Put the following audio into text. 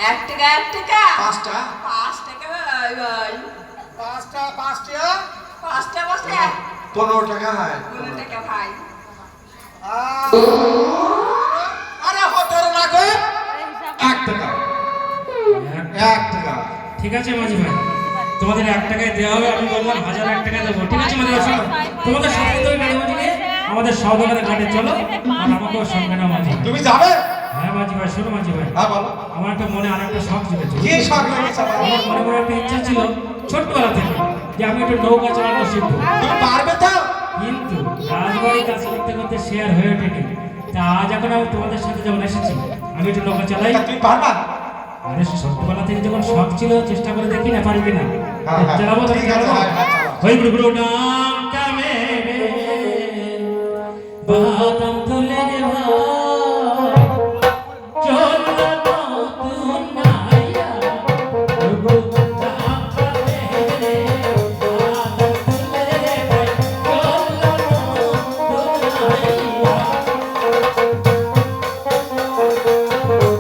এক টাকা 5টা 5 টাকা ভাই ভাই 5টা 5টা বসে 15 টাকা হয় 15 টাকা ভাই আরে হতর না গো 1 টাকা 1 টাকা ঠিক আছে মাঝি ভাই, তোমাদের 1 টাকায় দেওয়া হবে। আমি বললাম 1001 টাকা দেবো। ঠিক আছে মাঝি ভাই, শোনো, তোমাদের সাথে তো গাড়ি মাঝি নিয়ে আমাদের সৌদাগরের ঘাটে চলো, আর আমাকেও সঙ্গে নাও মাঝি। তুমি যাবে? হ্যাঁ মাঝি ভাই, শোনো মাঝি ভাই, হ্যাঁ বলো। আমার একটা মনে আরেকটা শখ জেগেছে। কি শখ লেগেছে? আমার মনে মনে একটা ইচ্ছা ছিল ছোটবেলা থেকে যে আমি একটু নৌকা চালানো শিখবো, তুমি পারবে তো? কিন্তু রাজবাড়ি কাজ করতে করতে শেয়ার হয়ে ওঠেনি। তা আজ এখন আমি তোমাদের সাথে যখন এসেছি, আমি একটু নৌকা চালাই। তুমি পারবা? আরে ছোটবেলা থেকে যখন শখ ছিল, চেষ্টা করে দেখি না পারি কিনা। চালাবো তো, ঠিক আছে, চালাবো। হই গুরু নাম কামে বাদাম তুলে রে ভাই, চল না তুই নাইয়া গুরু নাম কামে বাদাম তুলে রে ভাই, চল না তুই নাইয়া